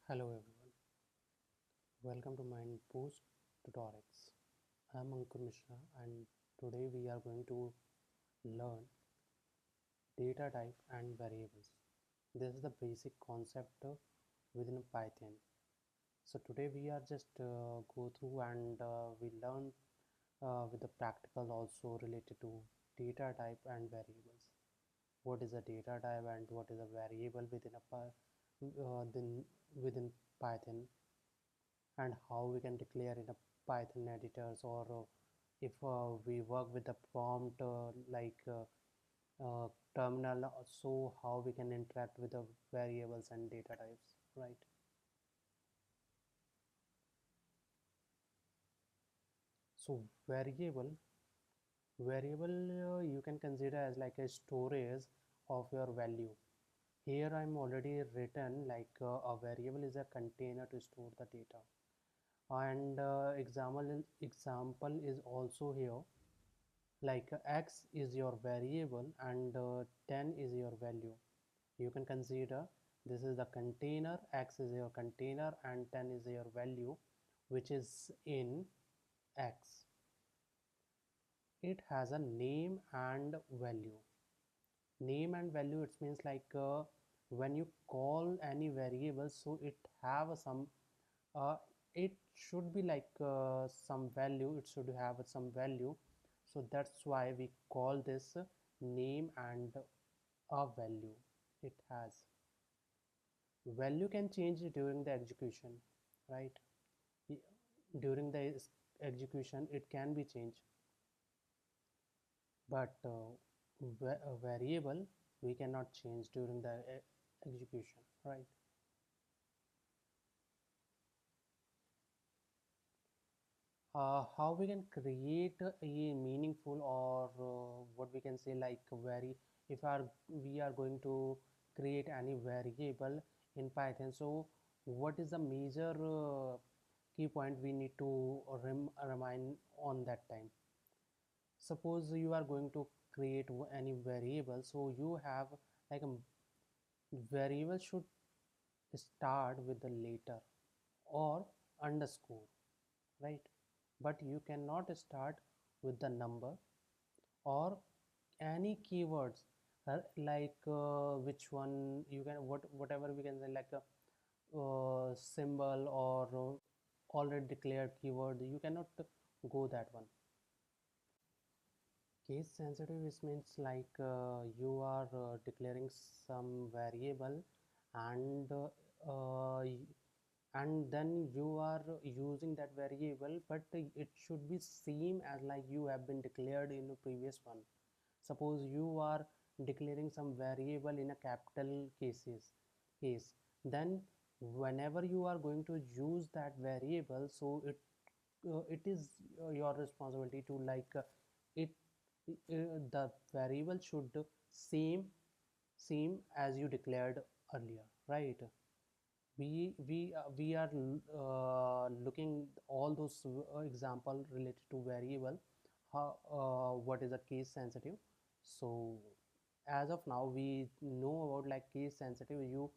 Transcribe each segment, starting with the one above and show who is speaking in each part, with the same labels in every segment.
Speaker 1: Hello everyone, welcome to Mind Post Tutorials. I am Ankur Mishra and today we are going to learn data type and variables. This is the basic concept within Python. So today we are just go through and we learn with the practical also related to data type and variables. What is a data type and what is a variable within Python, and how we can declare in a Python editors, or if we work with the prompt terminal, so how we can interact with the variables and data types, right? So variable you can consider as like a storage of your value. Here I'm already written like a variable is a container to store the data, and example is also here, like x is your variable and 10 is your value. You can consider this is the container, x is your container and 10 is your value, which is in x. It has a name and value. Name and value, it means like when you call any variable, so it have some uh, it should be like some value, it should have some value. So that's why we call this name and a value. It has value can change during the execution, right? During the execution it can be changed, but a variable we cannot change during the execution, right? How we can create a meaningful, or what we can say like very, if we are going to create any variable in Python, so what is the major key point we need to remind on that time? Suppose you are going to create any variable, so you have like a variable should start with the letter or underscore, right? But you cannot start with the number or any keywords, which one you can, whatever we can say, like a symbol or already declared keyword, you cannot go that one. Case sensitive, which means like you are declaring some variable, and and then you are using that variable, but it should be same as like you have been declared in the previous one. Suppose you are declaring some variable in a capital case, then whenever you are going to use that variable, so it is your responsibility to like it the variable should same as you declared earlier, right? We are looking all those example related to variable, how what is a case sensitive. So as of now we know about like case sensitive, you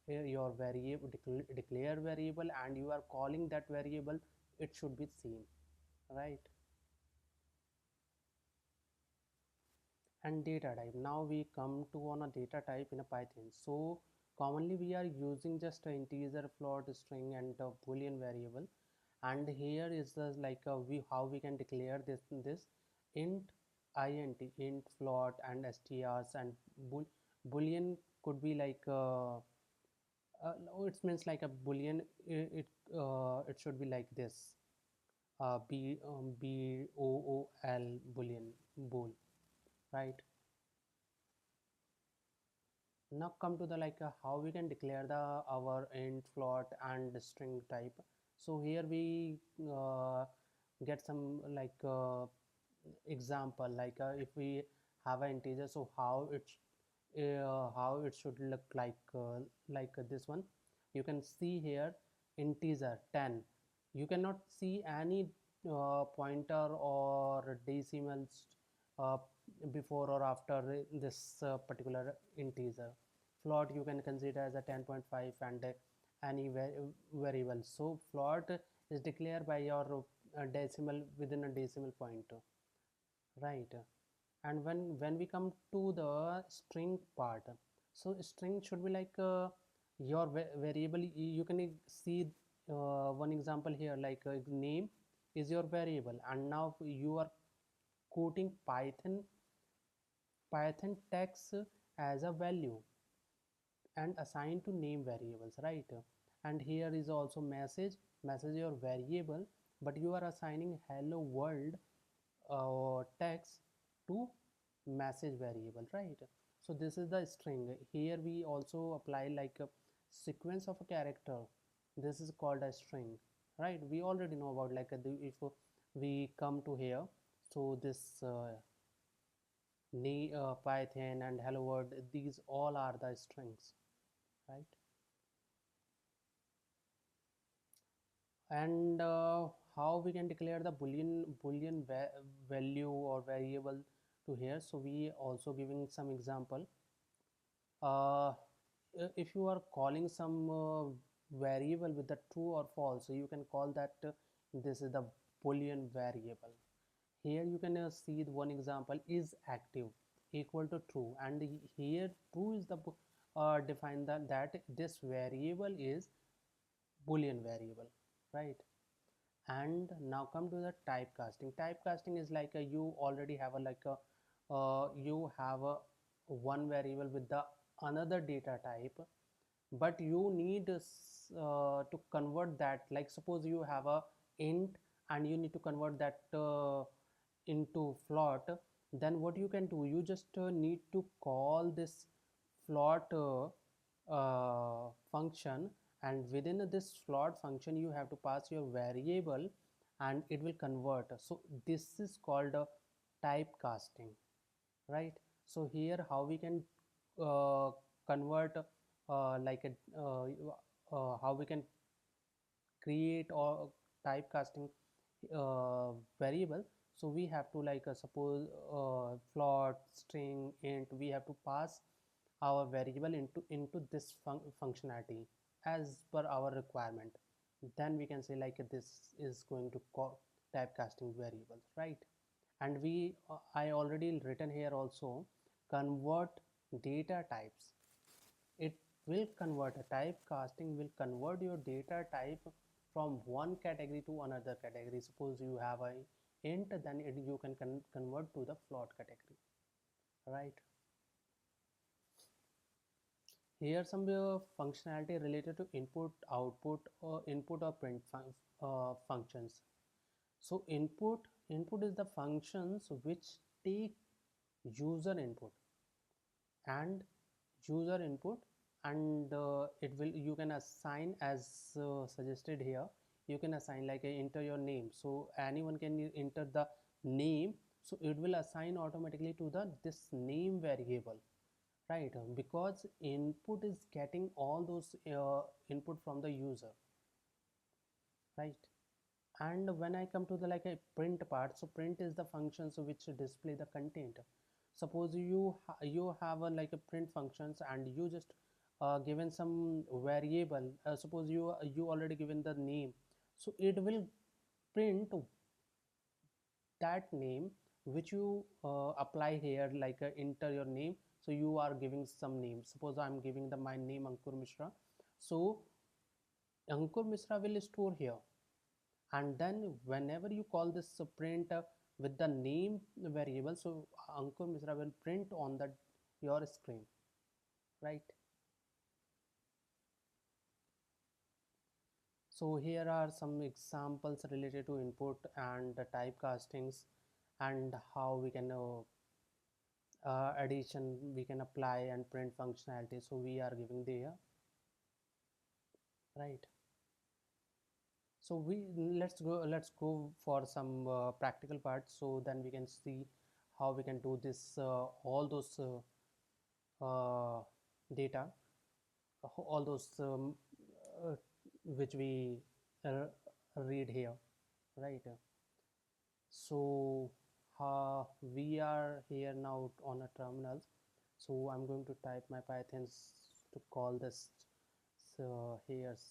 Speaker 1: your variable declare variable and you are calling that variable, it should be same, right? And data type, now we come to on a data type in a Python. So commonly we are using just an integer, float, string and a boolean variable. And here is the like we how we can declare this int, int, int, float and strs, and boolean could be like no, it means like a boolean, it should be like this, bool, boolean, bool, right? Now come to the like how we can declare the our int, float and string type. So here we get some like example, like if we have an integer, so how it should look like this one. You can see here integer 10, you cannot see any pointer or decimals uh, before or after this particular integer. Float you can consider as a 10.5, and any variable. So float is declared by your decimal within a decimal point, right? And when we come to the string part, so string should be like your variable. You can see one example here, like name is your variable, and now you are quoting python text as a value and assigned to name variables, right? And here is also message your variable, but you are assigning hello world text to message variable, right? So this is the string. Here we also apply like a sequence of a character. This is called a string, right? We already know about like if we come to here, so this python and hello world, these all are the strings, right? And how we can declare the boolean value or variable to here. So we also giving some example. uh, if you are calling some variable with the true or false, so you can call that this is the boolean variable. Here you can see the one example is active equal to true, and here true is the define that this variable is boolean variable, right? And now come to the typecasting is like you already have a like a you have a one variable with the another data type, but you need to convert that. Like suppose you have a int and you need to convert that into float. Then what you can do, you just need to call this float function, and within this float function you have to pass your variable and it will convert. So this is called typecasting, right? So here how we can uh, convert like a how we can create or typecasting variable. So we have to like suppose float, string, int, we have to pass our variable into this functionality as per our requirement. Then we can say like this is going to call typecasting variables, right? And we I already written here also, convert data types. It will convert, a typecasting will convert your data type from one category to another category. Suppose you have a int, then you can convert to the float category, right? Here some functionality related to input output or input or print functions. So input is the functions which take user input and user input, and it will, you can assign as suggested here. You can assign like enter your name, so anyone can enter the name, so it will assign automatically to the this name variable, right? Because input is getting all those input from the user, right? And when I come to the like a print part, so print is the functions which display the content. Suppose you have a like a print functions and you just given some variable. Suppose you already given the name, so it will print that name which you apply here, like enter your name. So you are giving some name, suppose I'm giving the my name Ankur Mishra. So Ankur Mishra will store here, and then whenever you call this print with the name variable, so Ankur Mishra will print on the your screen, right? So here are some examples related to input and the typecastings, and how we can addition we can apply and print functionality. So we are giving there, right? So we let's go for some practical parts, so then we can see how we can do this all those data, all those uh, which we uh, read here, right? So we are here now on a terminal. So I'm going to type my pythons to call this here's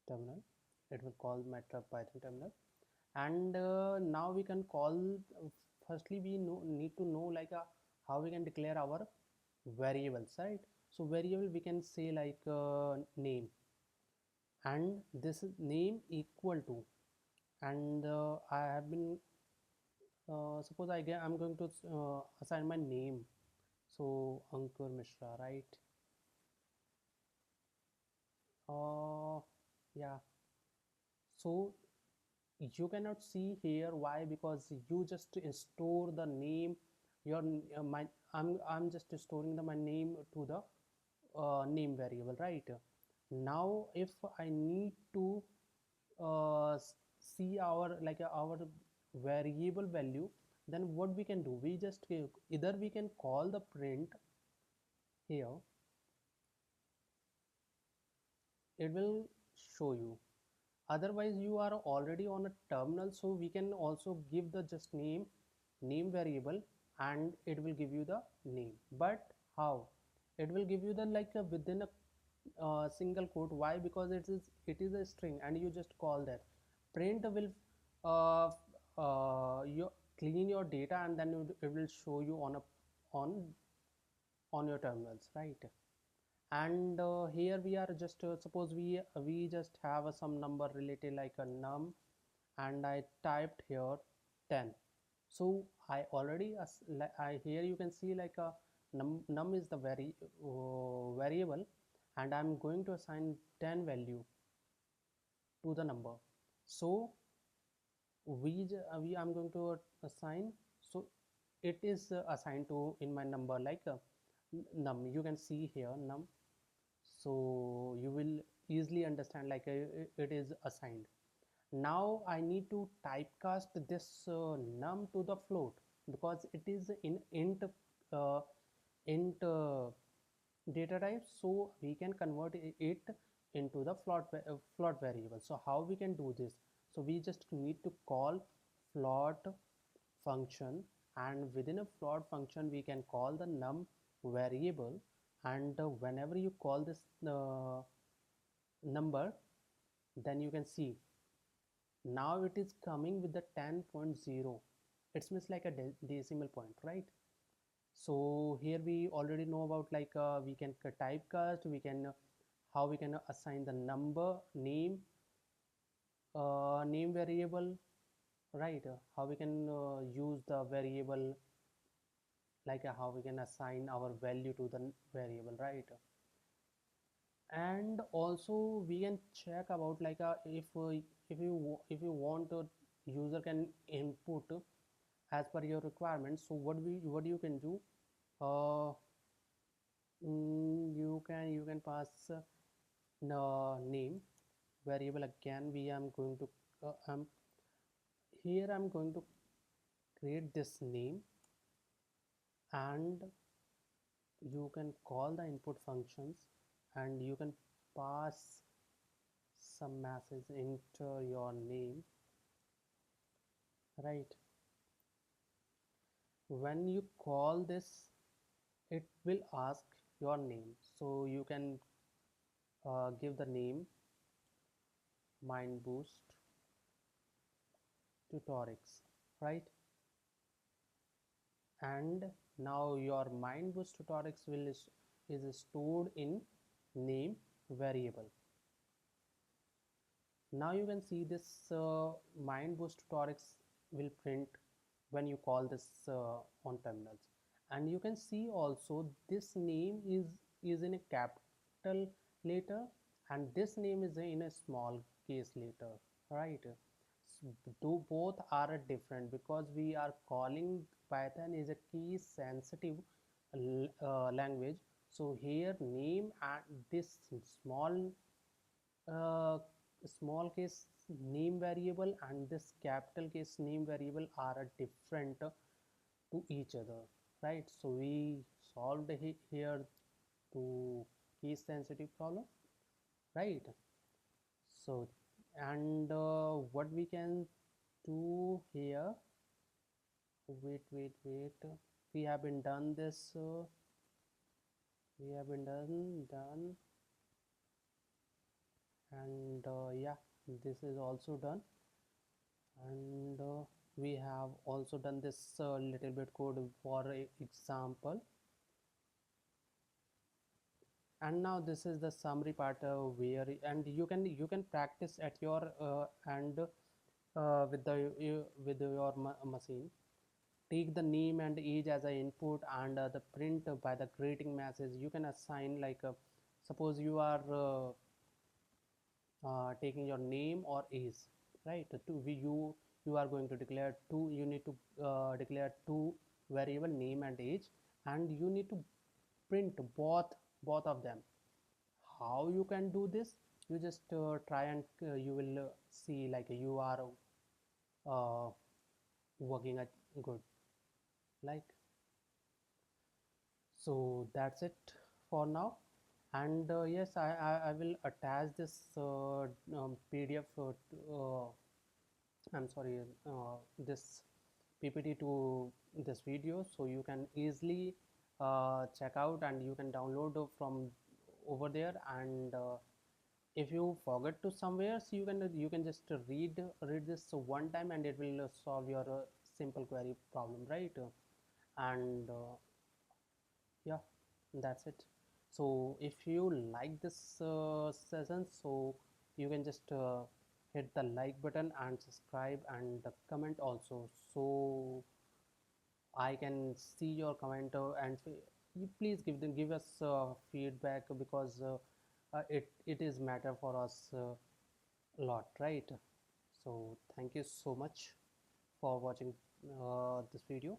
Speaker 1: terminal. It will call MATLAB Python terminal. And now we can call, firstly we need to know like how we can declare our variables, right? So variable we can say like name, and this is name equal to, and I have been suppose I'm going to assign my name, so Ankur Mishra, right? Yeah, so you cannot see here, why? Because you just store the name, your my I'm just storing my name to the name variable, right? Now if I need to uh, see our our variable value, then what we can do, we just either we can call the print here, it will show you. Otherwise you are already on a terminal, so we can also give the just name variable, and it will give you the name. But how? It will give you the within a single quote. Why? Because it is a string, and you just call that. Print will uh, you clean your data, and then it will show you on on your terminals, right? And here we are just suppose we just have some number related like a num, and I typed here 10. So I already here you can see like a num is the variable, and I'm going to assign 10 value to the number. So I'm going to assign, so it is assigned to in my number like num, you can see here num. So you will easily understand like it is assigned. Now I need to typecast this num to the float, because it is in int data type, so we can convert it into the float variable. So how we can do this? So we just need to call float function, and within a float function we can call the num variable. And whenever you call this number, then you can see now it is coming with the 10.0. It means like a decimal point, right? So here we already know about like we can typecast, we can how we can assign the number name variable, right? How we can use the variable, like how we can assign our value to the variable, right? And also we can check about like if you want user can input as per your requirements. So what you can do, uh, you can pass name variable. Again we am going to here I'm going to create this name, and you can call the input functions, and you can pass some message into your name, right? When you call this, it will ask your name, so you can give the name mind boost tutorials, right? And now your mind boost tutorials is stored in name variable. Now you can see this mind boost tutorials will print when you call this on terminals. And you can see also this name is in a capital letter, and this name is in a small case letter, right? Though both are different, because we are calling Python is a key sensitive language. So here name and this small uh, small case name variable and this capital case name variable are different to each other, right? So we solved here to case sensitive problem, right? So and what we can do here, wait, we have been done this we have been done and yeah, this is also done. And we have also done this little bit code for example. And now this is the summary part where and you can practice at your and with the with your machine. Take the name and age as an input, and the print by the greeting message you can assign like suppose you are taking your name or age, right? You are going to declare two, you need to declare two variable, name and age, and you need to print both of them. How you can do this? You just try and you will see like you are uh, working at good, like. So that's it for now. And yes, I will attach this PDF I'm sorry, this PPT to this video, so you can easily check out and you can download from over there. And if you forget to somewhere, so you can just read this one time and it will solve your simple query problem, right? And yeah, that's it. So if you like this session, so you can just hit the like button and subscribe and comment also, so I can see your comment and you please give us feedback, because it is matter for us a lot, right? So thank you so much for watching this video.